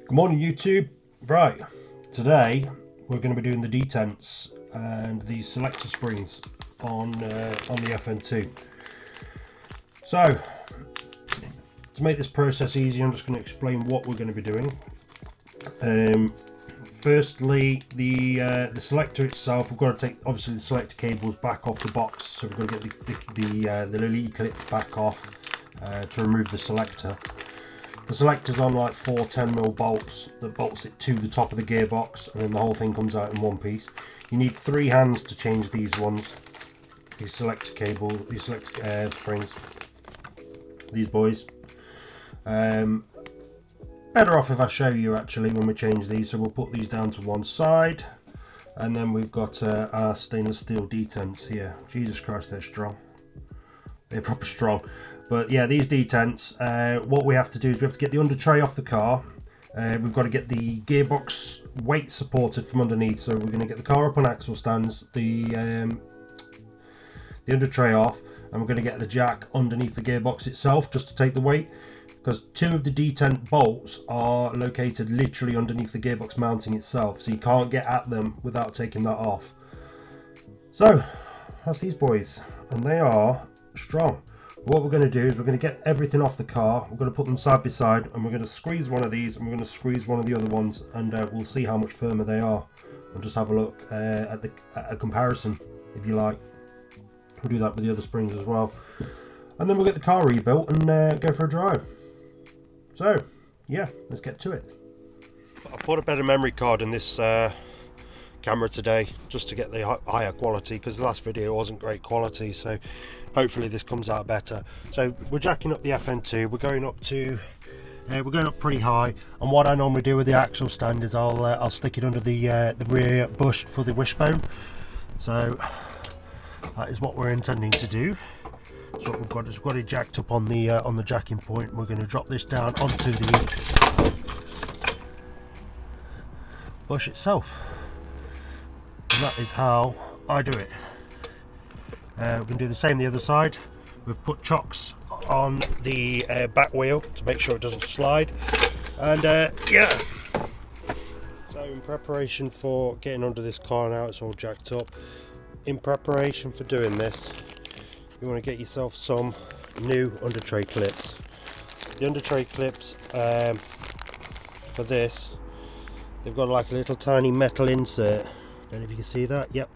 Good morning YouTube. Right, today we're going to be doing the detents and the selector springs on the FN2. So to make this process easy, I'm just going to explain what we're going to be doing. Firstly, the selector itself, we've got to take obviously the selector cables back off the box, so we've got to get the little E-clips back off to remove the selector. The selector's on like 4 10mm bolts that bolts it to the top of the gearbox, and then the whole thing comes out in one piece. You need 3 hands to change these ones, these selector cable, these selector springs, these boys. Better off if I show you actually when we change these. So we'll put these down to one side, and then we've got our stainless steel detents here. Jesus Christ, they're strong. They're proper strong. But yeah, these detents, what we have to do is we have to get the under tray off the car. We've got to get the gearbox weight supported from underneath. So we're going to get the car up on axle stands, the under tray off, and we're going to get the jack underneath the gearbox itself just to take the weight. Because 2 of the detent bolts are located literally underneath the gearbox mounting itself, so you can't get at them without taking that off. So that's these boys, and they are strong. What we're going to do is we're going to get everything off the car, we're going to put them side by side, and we're going to squeeze one of these and we're going to squeeze one of the other ones, and we'll see how much firmer they are. We'll just have a look at a comparison, if you like. We'll do that with the other springs as well, and then we'll get the car rebuilt and go for a drive. So yeah, let's get to it. I put a better memory card in this camera today just to get the higher quality, because the last video wasn't great quality, so hopefully this comes out better. So we're jacking up the FN2, we're going up pretty high, and what I normally do with the axle stand is I'll stick it under the rear bush for the wishbone. So that is what we're intending to do. So what we've got it jacked up on the jacking point. We're going to drop this down onto the bush itself, and that is how I do it. We're going to do the same the other side. We've put chocks on the back wheel to make sure it doesn't slide, and yeah. So in preparation for getting under this car now, it's all jacked up. In preparation for doing this, you want to get yourself some new under tray clips. The under tray clips for this, they've got like a little tiny metal insert. Don't know if you can see that. Yep,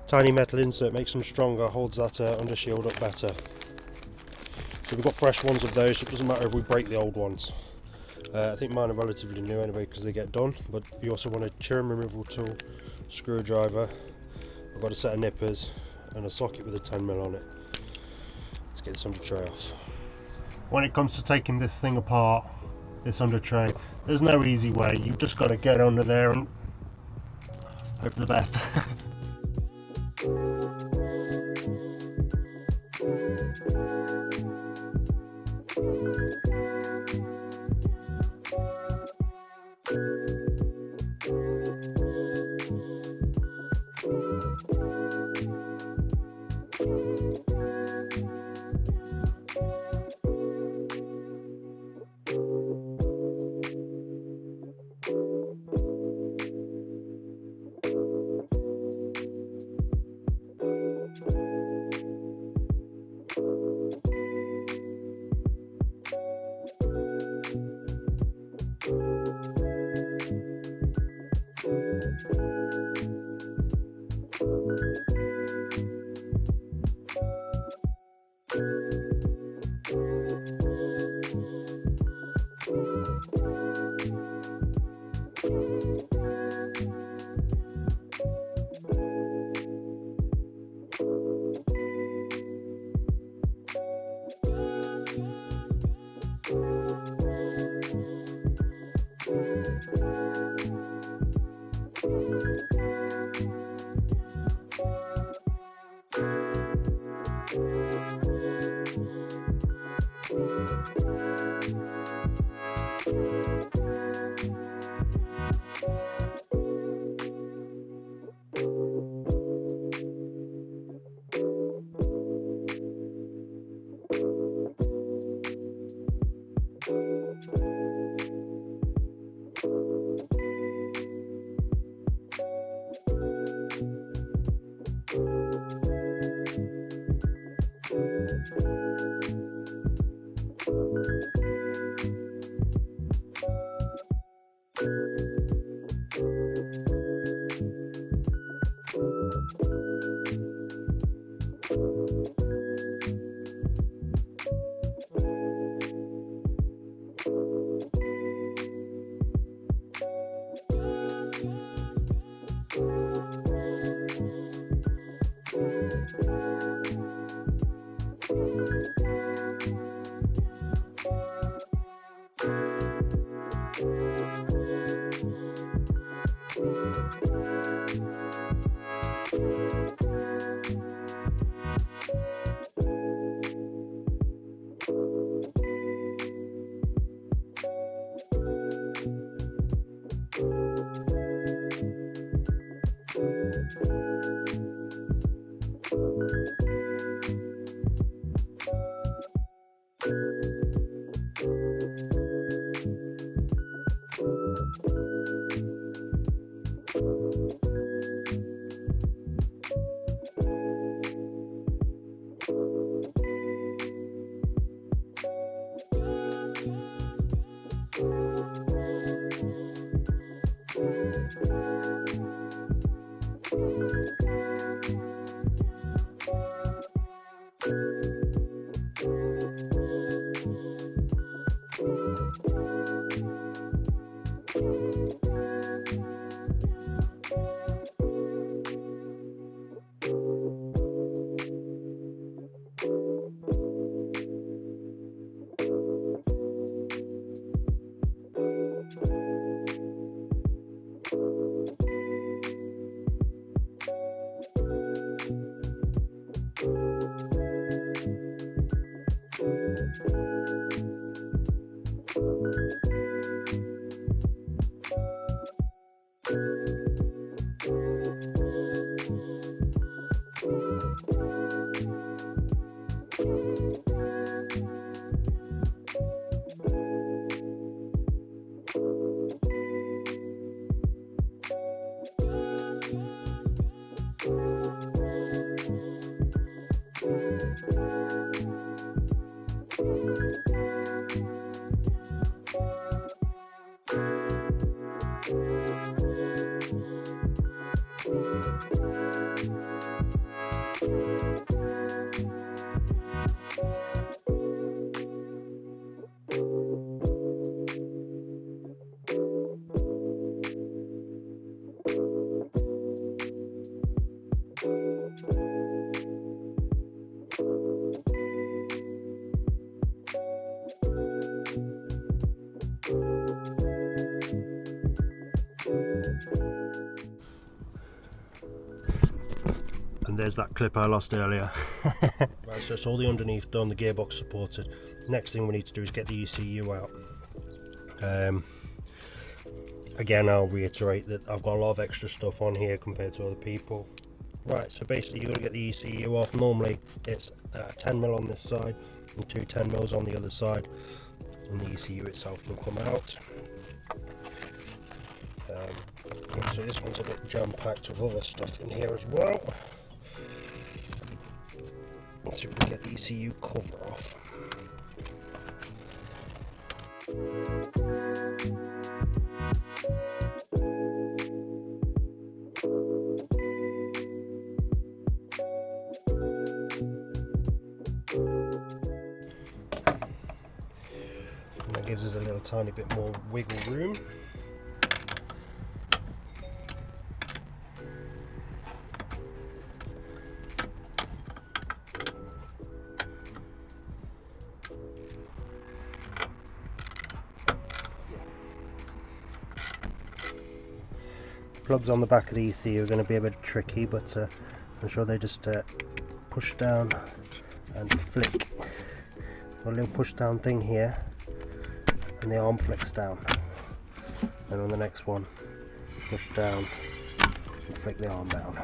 tiny metal insert makes them stronger, holds that undershield up better. So we've got fresh ones of those, so it doesn't matter if we break the old ones. I think mine are relatively new anyway because they get done, but you also want a churn removal tool, screwdriver. I've got a set of nippers and a socket with a 10mm on it. Let's get this under tray off. When it comes to taking this thing apart, this under tray, there's no easy way. You've just got to get under there and hope for the best. And there's that clip I lost earlier. Right, so it's all the underneath done, the gearbox supported. Next thing we need to do is get the ECU out. Again, I'll reiterate that I've got a lot of extra stuff on here compared to other people. Right, so basically you've got to get the ECU off. Normally it's 10mm on this side and two 10mm on the other side, and the ECU itself will come out. So this one's a bit jam-packed with other stuff in here as well. Let's see if we can get the ECU cover off. And that gives us a little tiny bit more wiggle room. Plugs on the back of the ECU are going to be a bit tricky, but I'm sure they just push down and flick. Got a little push down thing here, and the arm flicks down. And on the next one, push down and flick the arm down.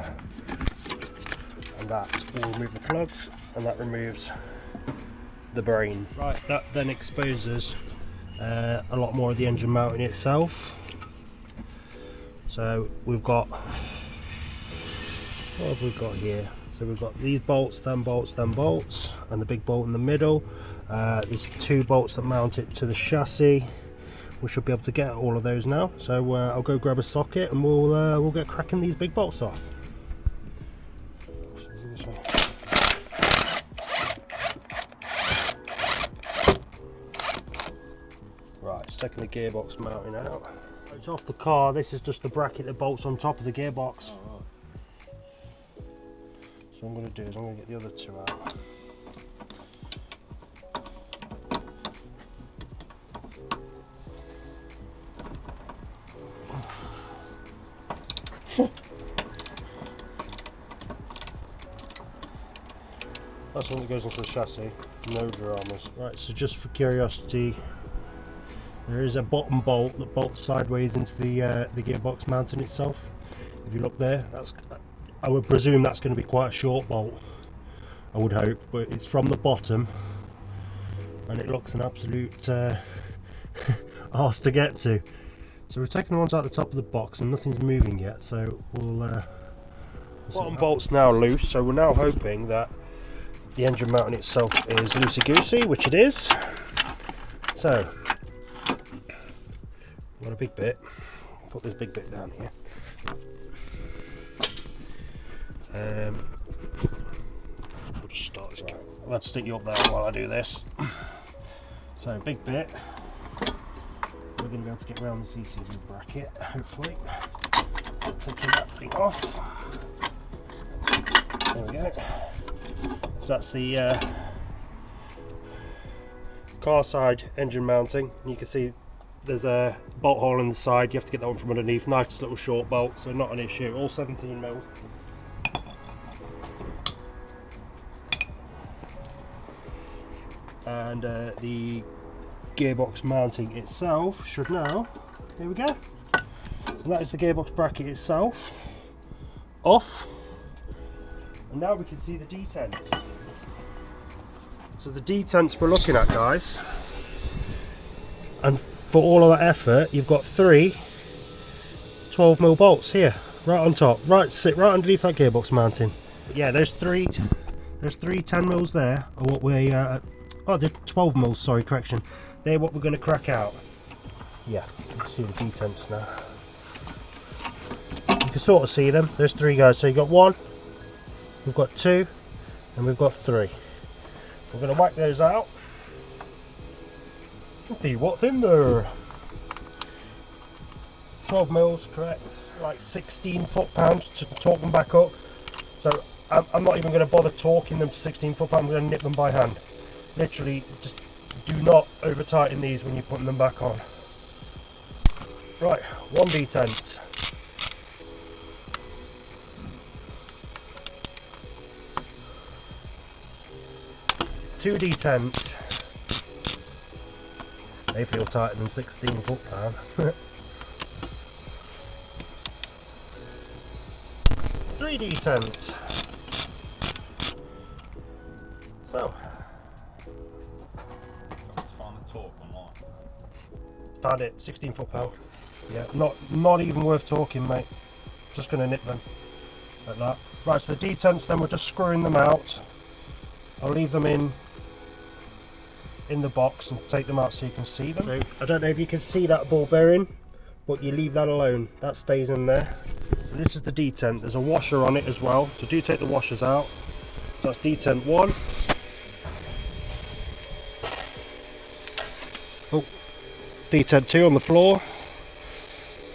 And that will remove the plugs, and that removes the brain. Right, that then exposes a lot more of the engine mounting itself. So we've got, what have we got here? So we've got these bolts, then bolts, then bolts, and the big bolt in the middle. There's two bolts that mount it to the chassis. We should be able to get all of those now. So I'll go grab a socket and we'll get cracking these big bolts off. Right, it's taking the gearbox mounting out. It's off the car. This is just the bracket that bolts on top of the gearbox. Oh, right. So what I'm going to do is I'm going to get the other two out. That's one that goes into the chassis, no dramas. Right, so just for curiosity, there is a bottom bolt that bolts sideways into the gearbox mounting itself. If you look there, I would presume that's going to be quite a short bolt, I would hope, but it's from the bottom and it looks an absolute arse to get to. So we're taking the ones out the top of the box and nothing's moving yet, so we'll bottom bolt's now loose, so we're now hoping that the engine mounting itself is loosey-goosey, which it is. So, got a big bit. Put this big bit down here. We'll just start this. Right. I'll have to stick you up there while I do this. So, big bit. We're going to be able to get around this ECU bracket, hopefully. Taking that thing off. There we go. So that's the car side engine mounting. And you can see there's a bolt hole in the side. You have to get that one from underneath. Nice little short bolt, so not an issue. All 17 mil. And the gearbox mounting itself should now. There we go. And that is the gearbox bracket itself off. And now we can see the detents. So the detents we're looking at, guys, and for all of that effort you've got 3 12mm bolts here right on top, sit right underneath that gearbox mounting. But yeah, there's three 10mm there, or what we oh, they're 12mm, sorry, correction. They're what we're going to crack out. Yeah, you can see the detents now. You can sort of see them. There's 3 guys, so you've got 1, we've got 2, and we've got 3. We're going to whack those out. See what's in there. 12 mils, correct. Like 16 foot-pounds to torque them back up. So I'm not even going to bother torquing them to 16 foot-pounds. I'm going to nip them by hand. Literally, just do not over tighten these when you're putting them back on. Right, 1 detent. Two detents. They feel tighter than 16 foot-pound. 3 detents. So, find the torque online. Found it, 16 foot-pound. Yeah, not even worth talking, mate. Just gonna nip them like that. Right, so the detents, then we're just screwing them out. I'll leave them in the box and take them out so you can see them. So, I don't know if you can see that ball bearing, but you leave that alone. That stays in there. So this is the detent. There's a washer on it as well, so do take the washers out. So that's detent 1. Oh, detent 2 on the floor,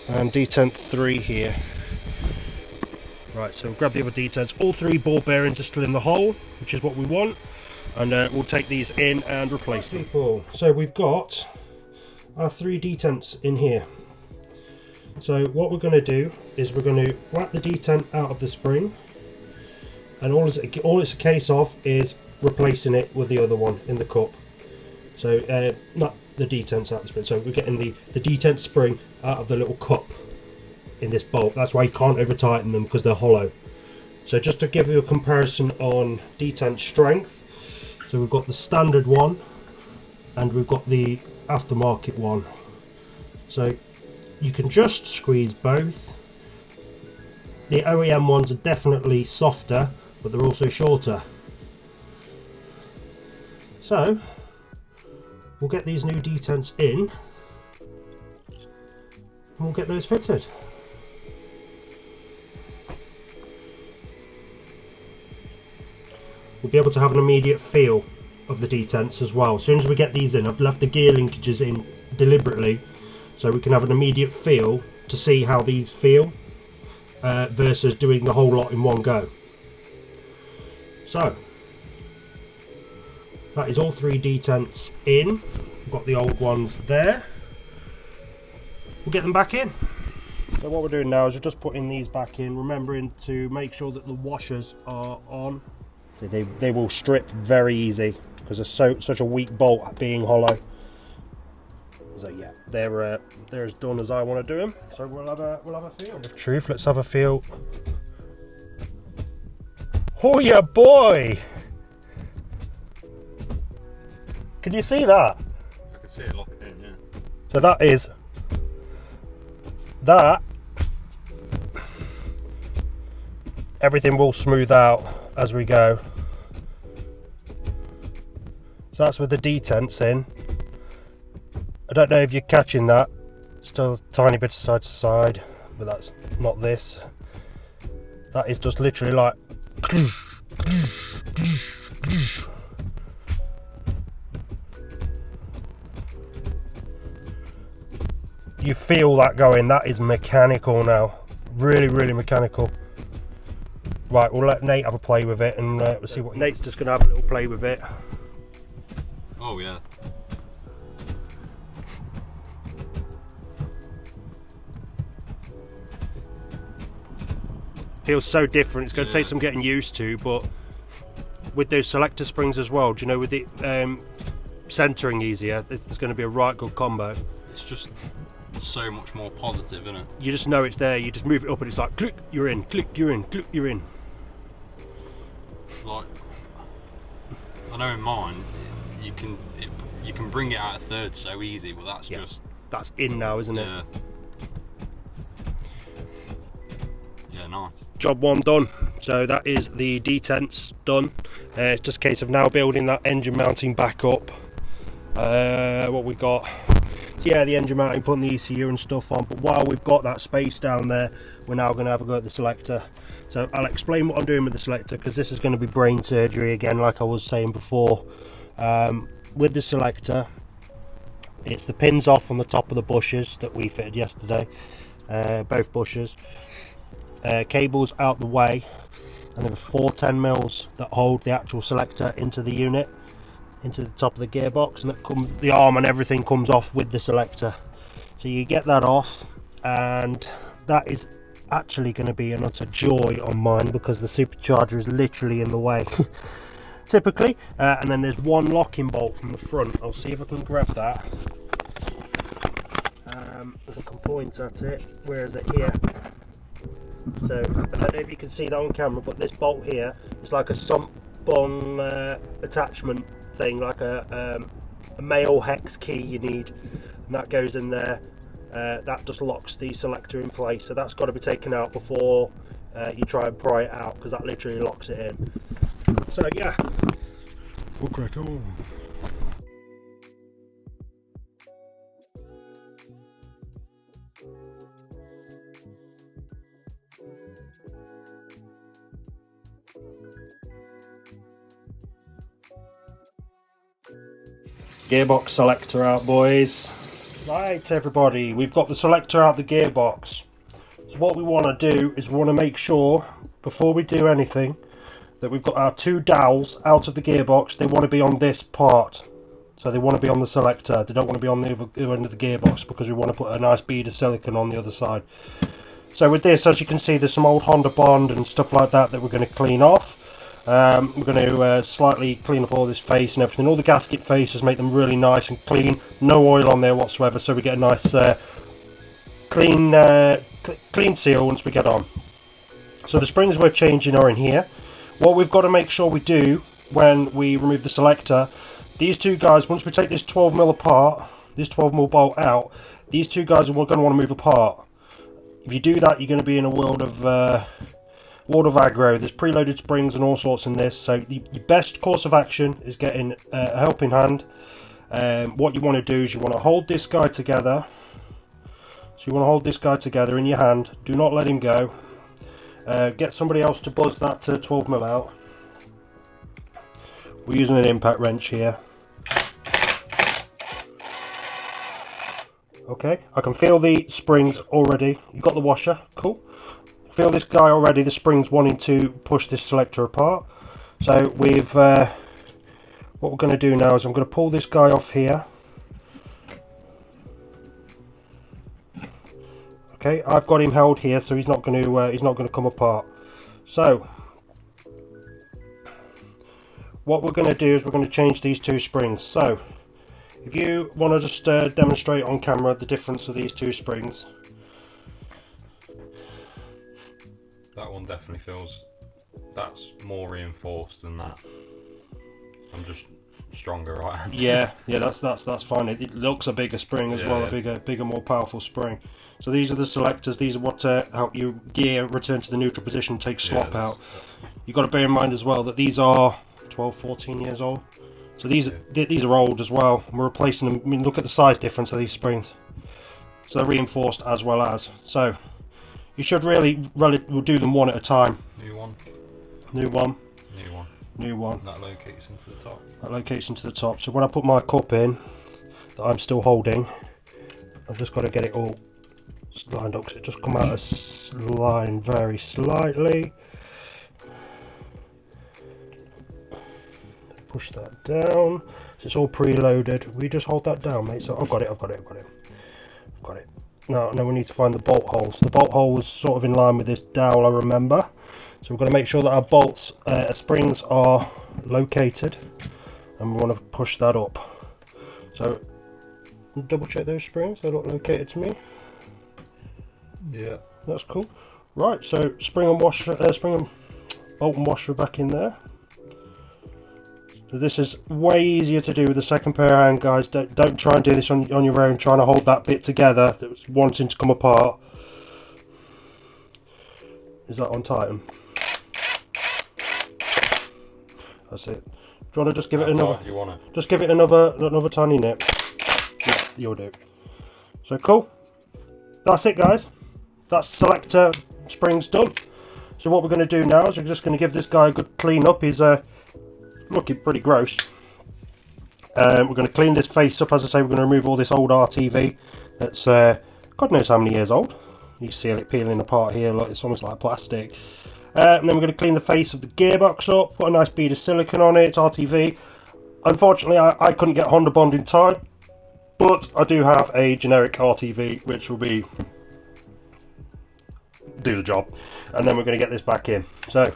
and detent 3 here. Right, so grab the other detents. All 3 ball bearings are still in the hole, which is what we want. And we'll take these in and replace them. So we've got our 3 detents in here. So what we're going to do is we're going to whack the detent out of the spring, and all it's a case of is replacing it with the other one in the cup. So not the detents out of the spring, so we're getting the detent spring out of the little cup in this bolt. That's why you can't over tighten them, because they're hollow. So just to give you a comparison on detent strength, so we've got the standard one and we've got the aftermarket one. So you can just squeeze both. The OEM ones are definitely softer, but they're also shorter. So we'll get these new detents in and we'll get those fitted. We'll be able to have an immediate feel of the detents as well. As soon as we get these in, I've left the gear linkages in deliberately so we can have an immediate feel to see how these feel versus doing the whole lot in one go. So that is all 3 detents in. We've got the old ones there. We'll get them back in. So what we're doing now is we're just putting these back in, remembering to make sure that the washers are on. See, they will strip very easy because they're such a weak bolt at being hollow. So yeah, they're as done as I want to do them. So we'll have a feel. Truth, let's have a feel. Oh yeah, boy! Can you see that? I can see it locking in, yeah. So that is that. Everything will smooth out as we go. So that's with the detents in. I don't know if you're catching that. Still a tiny bit side to side, but that's not this. That is just literally like. You feel that going. That is mechanical now. Really, really mechanical. Right, we'll let Nate have a play with it, and we'll see what Nate's just going to have a little play with it. Oh yeah. Feels so different. It's going to take some getting used to, but with those selector springs as well, do you know, with it centering easier, it's going to be a right good combo. It's just so much more positive, isn't it? You just know it's there. You just move it up, and it's like click, you're in. Click, you're in. Click, you're in. Like, I know in mine, you can bring it out a third so easy, but that's that's in now, isn't it? Yeah. Yeah, nice. Job one done. So that is the detents done. It's just a case of now building that engine mounting back up. What we got? So yeah, the engine mounting, putting the ECU and stuff on. But while we've got that space down there, we're now going to have a go at the selector. So I'll explain what I'm doing with the selector, because this is going to be brain surgery again, like I was saying before. With the selector, it's the pins off on the top of the bushes that we fitted yesterday, both bushes. Cables out the way, and there are 410 mils that hold the actual selector into the unit, into the top of the gearbox, and that the arm and everything comes off with the selector. So you get that off, and that is actually going to be an utter joy on mine, because the supercharger is literally in the way typically. And then there's one locking bolt from the front. I'll see if I can grab that. If I can point at it. Where is it? Here. So I don't know if you can see that on camera, but this bolt here is like a sump bung attachment thing, like a male hex key you need, and that goes in there. That just locks the selector in place, so that's got to be taken out before you try and pry it out, because that literally locks it in. So yeah, we'll crack on. Gearbox selector out, boys. Right, everybody, we've got the selector out the gearbox. So what we want to do is we want to make sure, before we do anything, that we've got our two dowels out of the gearbox. They want to be on this part. So they want to be on the selector. They don't want to be on the other end of the gearbox, because we want to put a nice bead of silicone on the other side. So with this, as you can see, there's some old Honda Bond and stuff like that we're going to clean off. We're going to slightly clean up all this face and everything. All the gasket faces, make them really nice and clean. No oil on there whatsoever, so we get a nice clean seal once we get on. So the springs we're changing are in here. What we've got to make sure we do when we remove the selector, these two guys, once we take this 12mm apart, this 12mm bolt out, these two guys are going to want to move apart. If you do that, you're going to be in a world of aggro. There's preloaded springs and all sorts in this, so your best course of action is getting a helping hand. What you want to do is you want to hold this guy together. So you want to hold this guy together in your hand. Do not let him go. Get somebody else to buzz that 12mm out. We're using an impact wrench here. Okay, I can feel the springs already. You've got the washer, cool. Feel this guy already, the springs wanting to push this selector apart. So we've, what we're going to do now is I'm going to pull this guy off here. Okay, I've got him held here, so he's not going to come apart. So what we're going to do is we're going to change these two springs. So if you want to just demonstrate on camera the difference of these two springs. That one definitely feels, that's more reinforced than that. I'm just stronger right hand. Yeah, that's fine. It looks a bigger spring as well, a bigger, more powerful spring. So these are the selectors. These are what help you gear return to the neutral position, take slop out. You've got to bear in mind as well that these are 12, 14 years old. So these are old as well. We're replacing them. I mean, look at the size difference of these springs. So they're reinforced as well as. So you should really we'll do them one at a time. New one. New one. New one. New one. That locates into the top. That locates into the top. So when I put my cup in, that I'm still holding, I've just got to get it all lined up, because it just come out of line very slightly. Push that down. So it's all preloaded. We just hold that down, mate. So I've got it. Now we need to find the bolt hole. So the bolt hole was sort of in line with this dowel, I remember. So we've got to make sure that our bolts, springs are located, and we want to push that up. So double check those springs, they look located to me. Yeah, that's cool. Right, so spring and bolt and washer back in there. So this is way easier to do with the second pair of hands, guys. Don't try and do this on your own, trying to hold that bit together that's wanting to come apart. Is that on tighten? That's it. Do you want to just give it another? Do you want it? Just give it another tiny nip. Yeah, you'll do. So cool. That's it, guys. That's selector springs done. So what we're going to do now is we're just going to give this guy a good clean up. He's looking pretty gross. We're going to clean this face up. As I say, we're going to remove all this old RTV that's God knows how many years old. You can see it peeling apart here. Look, it's almost like plastic. And then we're going to clean the face of the gearbox up, put a nice bead of silicone on it. It's RTV. Unfortunately, I couldn't get Honda Bond in time, but I do have a generic RTV which will do the job. And then we're going to get this back in. So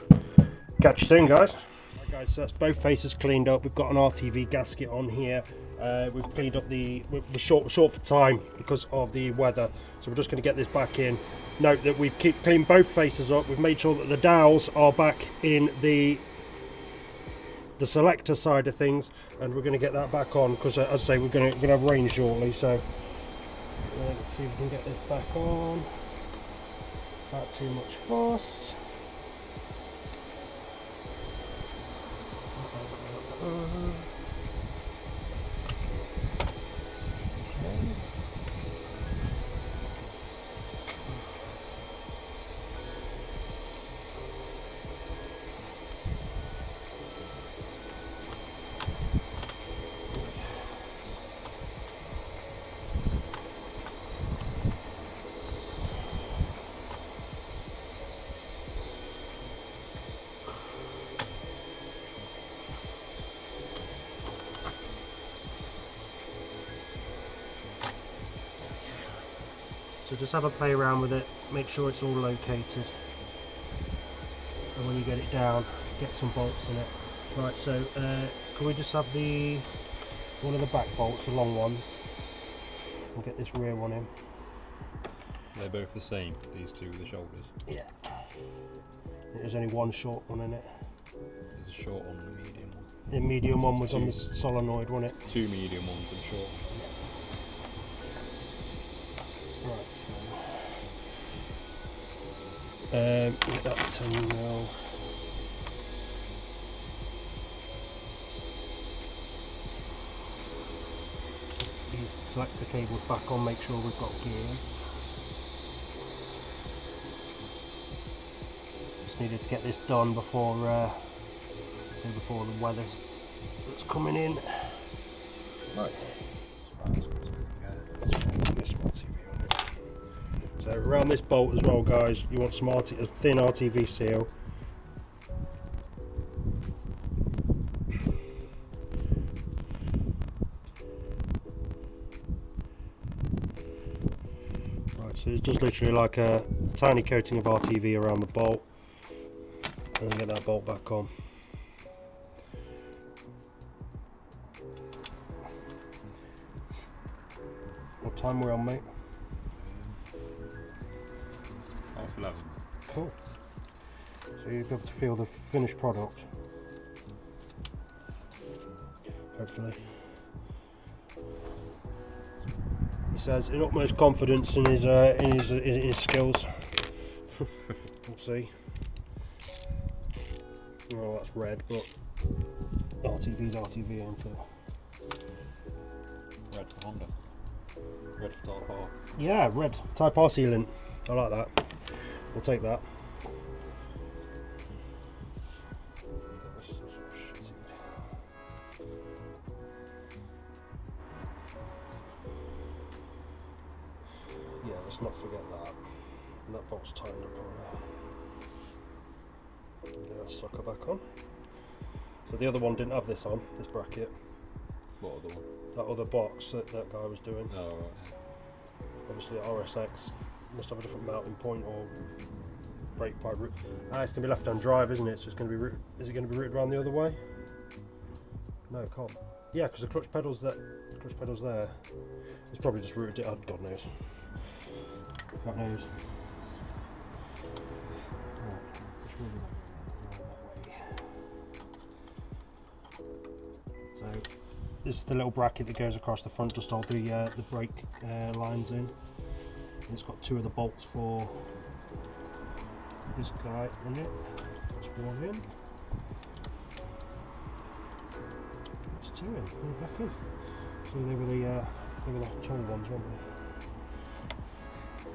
catch you soon, guys. Right, guys, so that's both faces cleaned up. We've got an RTV gasket on here. We've cleaned up we're short for time because of the weather, so we're just going to get this back in. Note that we've cleaned both faces up. We've made sure that the dowels are back in the selector side of things, and we're going to get that back on because, as I say, we're going to have rain shortly. So let's see if we can get this back on. Not too much fuss. So just have a play around with it, make sure it's all located, and when you get it down, get some bolts in it. Right, so can we just have one of the back bolts, the long ones, and get this rear one in? They're both the same, these two with the shoulders? Yeah. There's only one short one in it. There's a short one and a medium one. The medium one was on the solenoid, wasn't it? Two medium ones and short. Right, so get that 10mm. These selector cables back on, make sure we've got gears. Just needed to get this done before the weather's that's coming in. Right. So around this bolt as well, guys, you want some a thin RTV seal. Right, so just literally like a tiny coating of RTV around the bolt, and then get that bolt back on. What time we're on, mate? 11:30. Cool. So you'll be able to feel the finished product, hopefully. He says in utmost confidence in his skills. We'll see. Oh, that's red, but RTV's RTV, ain't it? Red for Honda. Red for Type R. Yeah, red. Type R sealant. I like that. We'll take that. Yeah, let's not forget that. And that bolt's tightened up already. Get that sucker back on. So the other one didn't have this on, this bracket. What other one? That other box that that guy was doing. Oh, right. Obviously RSX must have a different mounting point or brake pipe route. Ah, it's going to be left-hand drive, isn't it? So it's going to be routed. Is it going to be routed around the other way? No, it can't. Yeah, because the clutch pedal's there. Clutch pedal's there. It's probably just routed it. Oh, God knows. God knows. So this is the little bracket that goes across the front, just hold the brake lines in. And it's got two of the bolts for this guy in it. That's one in. That's two in. They're back in. So they were the tall ones, weren't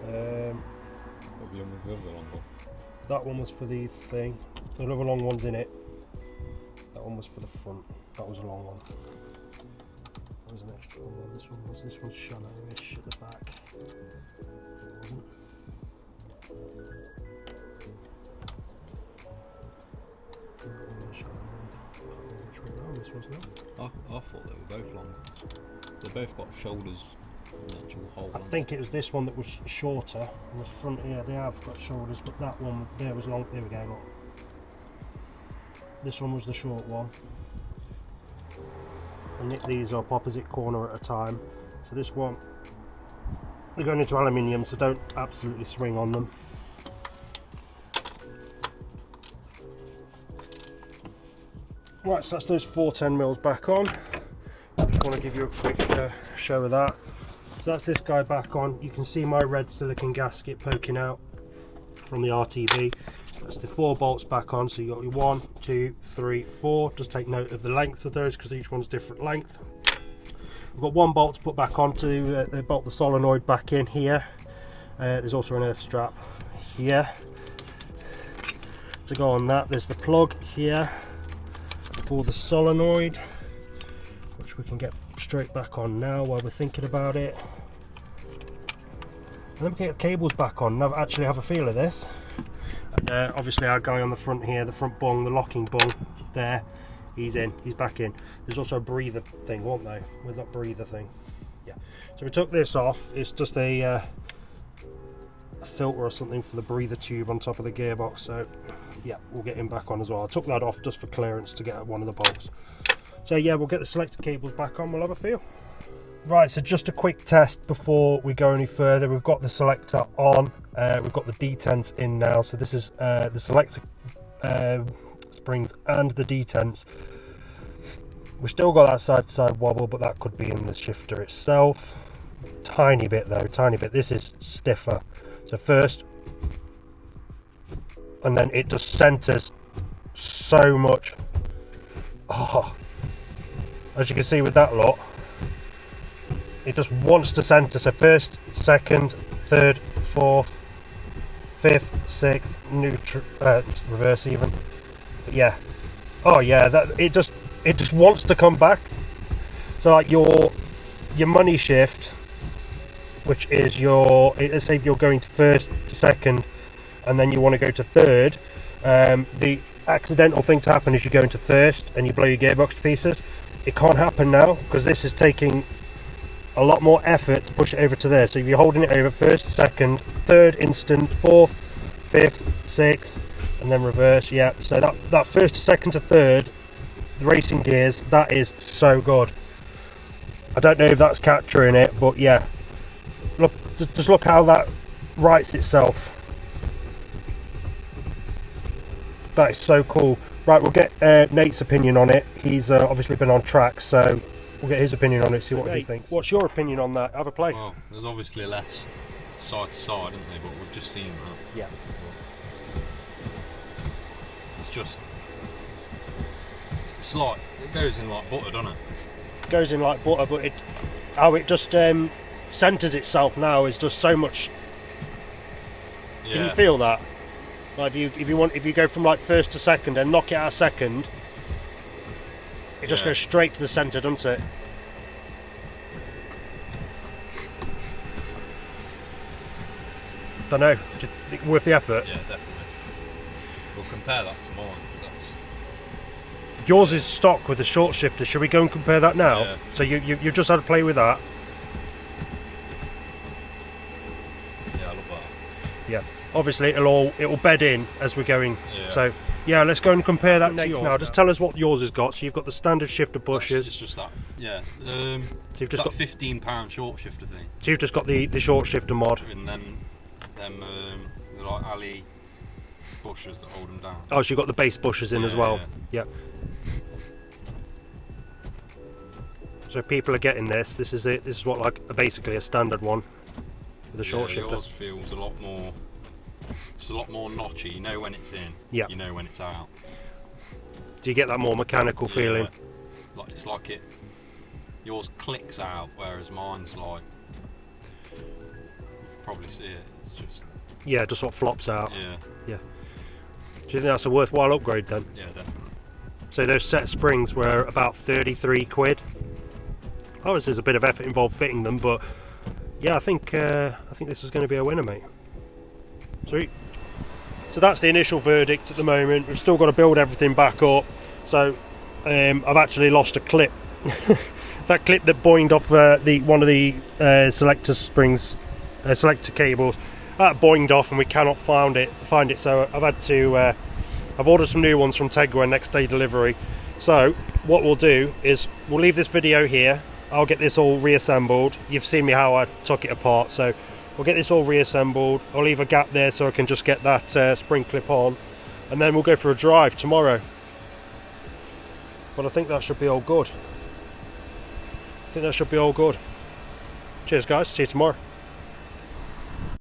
they? What have you done with the other long one? That one was for the thing. The other long one's in it. That one was for the front. That was a long one. That was an extra one. This one's shallow-ish at the back. It wasn't. Which way round this was now? I thought they were both long. They both got shoulders and an actual hole. I think it was this one that was shorter. On the front here, they have got shoulders, but that one there was long. There we go. Look. This one was the short one. And knit these up opposite corner at a time. So this one, they're going into aluminium, so don't absolutely swing on them. Right, so that's those 410mm back on. I just want to give you a quick show of that. So that's this guy back on. You can see my red silicon gasket poking out from the RTV. That's the 4 bolts back on. So you got your 1, 2, 3, 4. Just take note of the lengths of those because each one's different length. We've got 1 bolt to put back on to bolt the solenoid back in here. There's also an earth strap here to go on that. There's the plug here for the solenoid, which we can get straight back on now while we're thinking about it. And then we get the cables back on. Now actually have a feel of this. And obviously our guy on the front here, the front bung, the locking bung there, he's in, he's back in. There's also a breather thing, won't they? Where's that breather thing? Yeah. So we took this off. It's just a filter or something for the breather tube on top of the gearbox. So yeah, we'll get him back on as well. I took that off just for clearance to get at one of the bolts. So yeah, we'll get the selector cables back on, we'll have a feel. Right, so just a quick test before we go any further. We've got the selector on, we've got the detents in now. So this is the selector springs and the detents. We've still got that side to side wobble, but that could be in the shifter itself. Tiny bit though, tiny bit. This is stiffer. So first, and then it just centers so much. Oh, as you can see with that lot, it just wants to center. So first, second, third, fourth, fifth, sixth, neutral, reverse even. But yeah, oh yeah, that it just wants to come back. So like your money shift, which is let's say you're going to first to second, and then you want to go to third. The accidental thing to happen is you go into first and you blow your gearbox to pieces. It can't happen now because this is taking a lot more effort to push it over to there. So if you're holding it over first, second, third instant, fourth, fifth, sixth, and then reverse. Yeah, so that first to second to third, the racing gears, that is so good. I don't know if that's capturing it, but yeah, look, just look how that rights itself. That is so cool. Right, we'll get Nate's opinion on it. He's obviously been on track, so we'll get his opinion on it, see what he thinks. What's your opinion on that? Have a play. Well, there's obviously less side to side, isn't there? But we've just seen that. Yeah. It's like, it goes in like butter, doesn't it? It goes in like butter, but how it just centres itself now is just so much. Yeah. Can you feel that? Like if you go from like first to second and knock it out a second, it just goes straight to the centre, doesn't it? Don't know. Worth the effort. Yeah, definitely. We'll compare that to mine. Yours is stock with the short shifter. Should we go and compare that now? Yeah. So you've just had to play with that. Yeah, I love that. Yeah. Obviously it'll bed in as we're going. Yeah. So yeah, let's go and compare that to yours now. Just tell us what yours has got. So you've got the standard shifter bushes. It's just that. Yeah. So you've just got got £15 short shifter thing. So you've just got the short shifter mod. And then they're like alley bushes that hold them down. Oh, so you've got the base bushes in as well. Yeah. So people are getting this. This is it. This is what basically a standard one with a short shifter. Yours feels a lot more. It's a lot more notchy. You know when it's in. Yeah. You know when it's out. Do you get that more mechanical feeling? Like it's like it. Yours clicks out, whereas mine's like. You can probably see it. It's just. Yeah, just sort of flops out. Yeah. Yeah. Do you think that's a worthwhile upgrade then? Yeah, definitely. So those set springs were about 33 quid. Obviously there's a bit of effort involved fitting them, but yeah, I think this is going to be a winner, mate. Sweet. So that's the initial verdict at the moment. We've still got to build everything back up. So I've actually lost a clip. That clip that boinged off one of the selector springs, selector cables, that boinged off, and we cannot find it. So I've had to. I've ordered some new ones from Tegwa, next day delivery. So what we'll do is we'll leave this video here. I'll get this all reassembled. You've seen me how I took it apart, so we'll get this all reassembled. I'll leave a gap there so I can just get that spring clip on, and then we'll go for a drive tomorrow. But I think that should be all good. Cheers guys, see you tomorrow.